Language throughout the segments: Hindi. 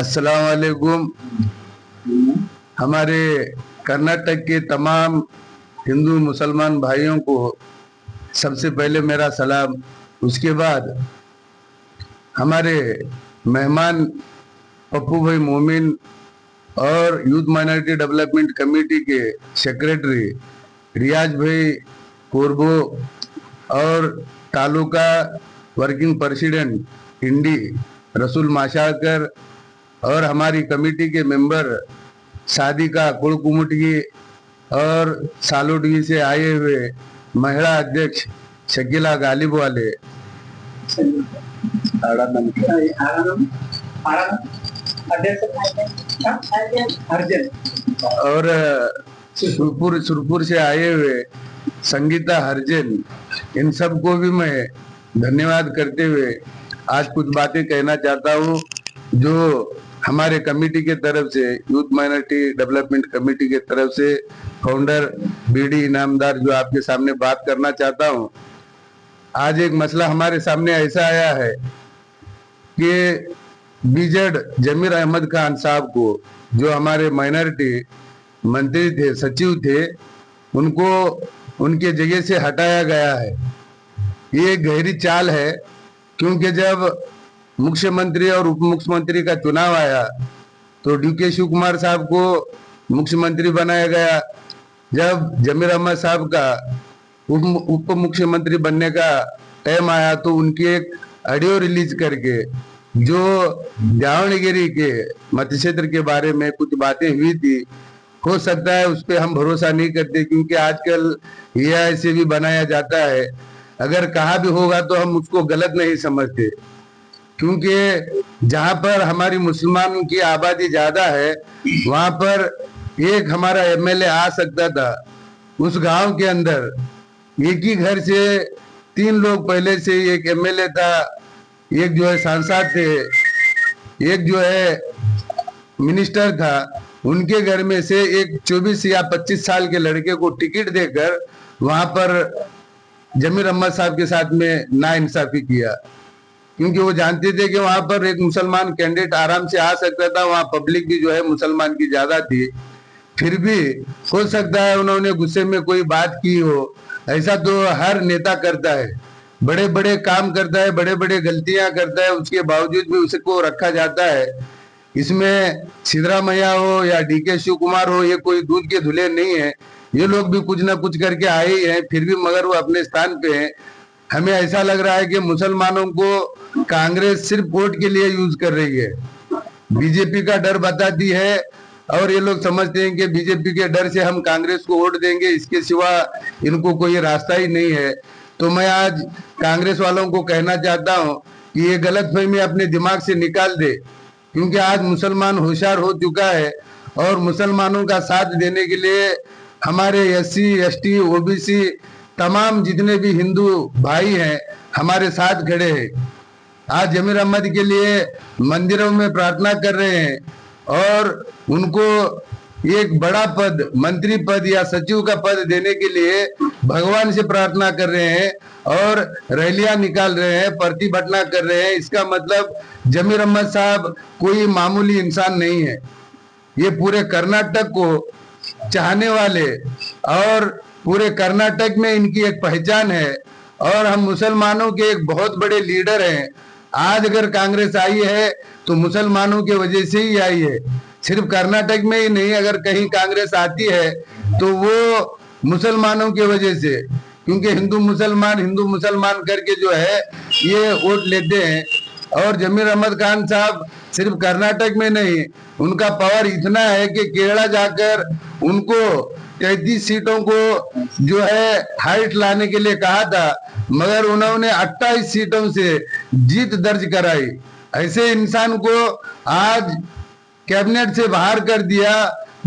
अस्सलाम वालेकुम। हमारे कर्नाटक के तमाम हिंदू मुसलमान भाइयों को सबसे पहले मेरा सलाम। उसके बाद हमारे मेहमान पप्पू भाई मोमिन और यूथ माइनॉरिटी डेवलपमेंट कमेटी के सेक्रेटरी रियाज भाई कोरबो और तालुका वर्किंग प्रेसिडेंट इंडी रसूल माशाकर और हमारी कमेटी के मेंबर सादिका कुड़कुमुटगी और सालोटगी से आए हुए महिला अध्यक्ष शकीला गालिब वाले और सुरपुर से आए हुए संगीता हरजन, इन सबको भी मैं धन्यवाद करते हुए आज कुछ बातें कहना चाहता हूँ। जो हमारे कमेटी के तरफ से, यूथ माइनॉरिटी डेवलपमेंट कमेटी के तरफ से फाउंडर बीडी इनामदार जो आपके सामने बात करना चाहता हूँ। आज एक मसला हमारे सामने ऐसा आया है कि बीजेड जमीर अहमद खान साहब को, जो हमारे माइनॉरिटी मंत्री थे, सचिव थे, उनको उनके जगह से हटाया गया है। ये गहरी चाल है, क्योंकि जब मुख्यमंत्री और उप मुख्यमंत्री का चुनाव आया तो डीके शिव कुमार साहब को मुख्यमंत्री बनाया गया। जब जमीर अहमद साहब का उप मुख्यमंत्री बनने का टाइम आया तो उनकी एक ऑडियो रिलीज करके जो दावणगिरी के मत क्षेत्र के बारे में कुछ बातें हुई थी, हो सकता है उस पर हम भरोसा नहीं करते, क्योंकि आजकल एआई से भी बनाया जाता है। अगर कहा भी होगा तो हम उसको गलत नहीं समझते, क्योंकि जहां पर हमारी मुसलमान की आबादी ज्यादा है वहां पर एक हमारा एमएलए आ सकता था। उस गांव के अंदर एक ही घर से 3 लोग पहले से, एक एमएलए था, एक जो है सांसद थे, एक जो है मिनिस्टर था, उनके घर में से एक 24 या 25 साल के लड़के को टिकट देकर वहां पर जमीर अहमद साहब के साथ में नाइंसाफी किया, क्योंकि वो जानते थे कि वहां पर एक मुसलमान कैंडिडेट आराम से आ सकता था। वहां पब्लिक भी जो है मुसलमान की ज्यादा थी, फिर भी हो सकता है उन्होंने गुस्से में कोई बात की हो। ऐसा तो हर नेता करता है, बड़े बड़े काम करता है, बड़े बड़े गलतियां करता है, उसके बावजूद भी उसको रखा जाता है। इसमें सिद्धरामैया हो या डीके शिव कुमार हो, ये कोई दूध के धुले नहीं है। ये लोग भी कुछ ना कुछ करके आए ही हैं, फिर भी मगर वो अपने स्थान पे हैं। हमें ऐसा लग रहा है कि मुसलमानों को कांग्रेस सिर्फ वोट के लिए यूज कर रही है, बीजेपी का डर बताती है, और ये लोग समझते हैं कि बीजेपी के डर से हम कांग्रेस को वोट देंगे, इसके सिवा इनको कोई रास्ता ही नहीं है। तो मैं आज कांग्रेस वालों को कहना चाहता हूं कि ये गलतफहमी अपने दिमाग से निकाल दे, क्योंकि आज मुसलमान होशियार हो चुका है और मुसलमानों का साथ देने के लिए हमारे एससी, एसटी, ओबीसी तमाम जितने भी हिंदू भाई हैं हमारे साथ खड़े हैं। आज जमीर अहमद के लिए मंदिरों में प्रार्थना कर रहे हैं और उनको एक बड़ा पद, मंत्री पद या सचिव का पद देने के लिए भगवान से प्रार्थना कर रहे हैं और रैलियां निकाल रहे हैं, प्रतिभटना कर रहे हैं। इसका मतलब जमीर अहमद साहब कोई मामूली इंसान नहीं है। ये पूरे कर्नाटक को चाहने वाले और पूरे कर्नाटक में इनकी एक पहचान है, और हम मुसलमानों के एक बहुत बड़े लीडर हैं। आज अगर कांग्रेस आई है तो मुसलमानों की वजह से ही आई है, सिर्फ कर्नाटक में ही नहीं। अगर कहीं कांग्रेस आती है तो वो मुसलमानों की वजह से, क्योंकि हिंदू मुसलमान करके जो है ये वोट लेते हैं। और जमीर अहमद खान साहब सिर्फ कर्नाटक में नहीं, उनका पावर इतना है कि केरला जाकर उनको 33 सीटों को जो है हाइट लाने के लिए कहा था, मगर उन्होंने 28 सीटों से जीत दर्ज कराई। ऐसे इंसान को आज कैबिनेट से बाहर कर दिया।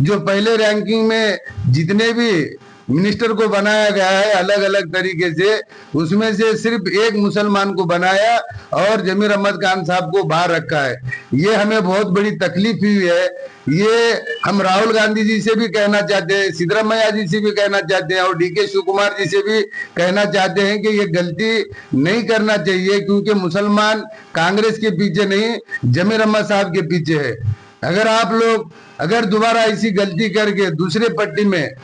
जो पहले रैंकिंग में जितने भी मिनिस्टर को बनाया गया है अलग अलग तरीके से, उसमें से सिर्फ एक मुसलमान को बनाया और जमीर अहमद खान साहब को बाहर रखा है। ये हमें बहुत बड़ी तकलीफ हुई है। ये हम राहुल गांधी जी से भी कहना चाहते हैं, सिद्धरामैया जी से भी कहना चाहते हैं और डीके शिव कुमार जी से भी कहना चाहते हैं कि ये गलती नहीं करना चाहिए, क्योंकि मुसलमान कांग्रेस के पीछे नहीं, जमीर अहमद साहब के पीछे है। अगर आप लोग अगर दोबारा ऐसी गलती करके दूसरे पट्टी में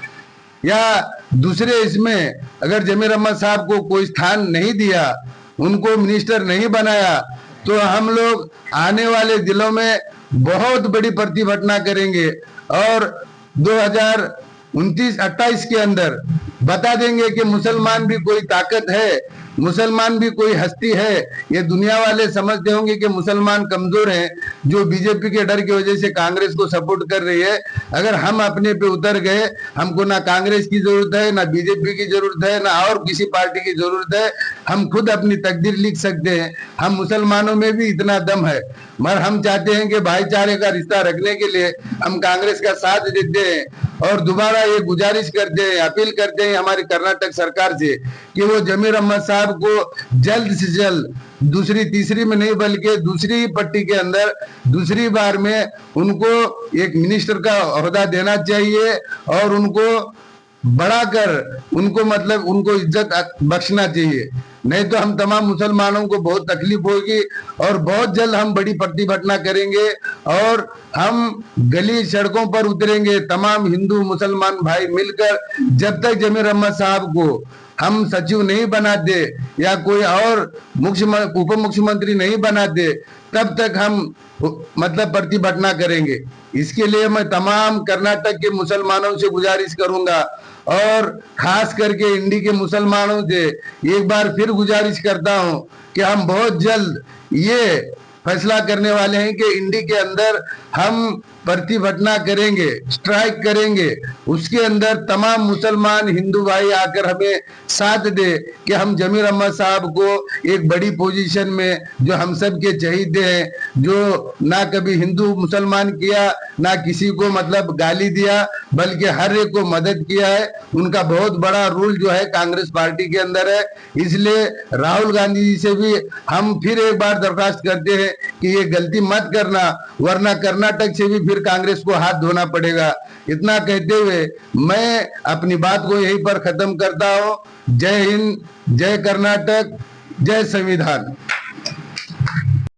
या दूसरे इसमें अगर जमीर अहमद साहब को कोई स्थान नहीं दिया, उनको मिनिस्टर नहीं बनाया, तो हम लोग आने वाले दिनों में बहुत बड़ी प्रतिभटना करेंगे और 2029-28 के अंदर बता देंगे कि मुसलमान भी कोई ताकत है, मुसलमान भी कोई हस्ती है। ये दुनिया वाले समझते होंगे कि मुसलमान कमजोर हैं, जो बीजेपी के डर की वजह से कांग्रेस को सपोर्ट कर रही है। अगर हम अपने पे उतर गए, हमको ना कांग्रेस की जरूरत है, ना बीजेपी की जरूरत है, ना और किसी पार्टी की जरूरत है। हम खुद अपनी तकदीर लिख सकते हैं। हम मुसलमानों में भी इतना दम है, मगर हम चाहते हैं कि भाईचारे का रिश्ता रखने के लिए हम कांग्रेस का साथ देते हैं और दोबारा ये गुजारिश करते हैं, अपील करते हैं हमारी कर्नाटक सरकार से कि वो जमीर अहमद साहब को जल्द से जल्द दूसरी तीसरी में नहीं बल्कि दूसरी पट्टी के अंदर दूसरी बार में उनको एक मिनिस्टर का ओहदा देना चाहिए और उनको बढ़ाकर उनको मतलब उनको इज्जत बख्शना चाहिए। नहीं तो हम तमाम मुसलमानों को बहुत तकलीफ होगी और बहुत जल्द हम बड़ी प्रतिभटना करेंगे और हम गली सड़कों पर उतरेंगे, तमाम हिंदू मुसलमान भाई मिलकर। जब तक जमीर अहमद साहब को हम सचिव नहीं बनाते या कोई और उप मुख्यमंत्री नहीं बनाते, तब तक हम मतलब प्रतिभटना करेंगे। इसके लिए मैं तमाम कर्नाटक के मुसलमानों से गुजारिश करूंगा और खास करके इंडी के मुसलमानों से एक बार फिर गुजारिश करता हूं कि हम बहुत जल्द ये फैसला करने वाले हैं कि इंडी के अंदर हम प्रतिभटना करेंगे, स्ट्राइक करेंगे। उसके अंदर तमाम मुसलमान हिंदू भाई आकर हमें साथ दे कि हम जमीर अहमद साहब को एक बड़ी पोजीशन में, जो हम सब के चहीते हैं, जो ना कभी हिंदू मुसलमान किया, ना किसी को मतलब गाली दिया, बल्कि हर एक को मदद किया है। उनका बहुत बड़ा रोल जो है कांग्रेस पार्टी के अंदर है। इसलिए राहुल गांधी जी से भी हम फिर एक बार दरख्वास्त करते हैं कि ये गलती मत करना, वरना कर्नाटक से भी फिर कांग्रेस को हाथ धोना पड़ेगा। इतना कहते हुए मैं अपनी बात को यहीं पर खत्म करता हूं। जय हिंद, जय कर्नाटक, जय संविधान।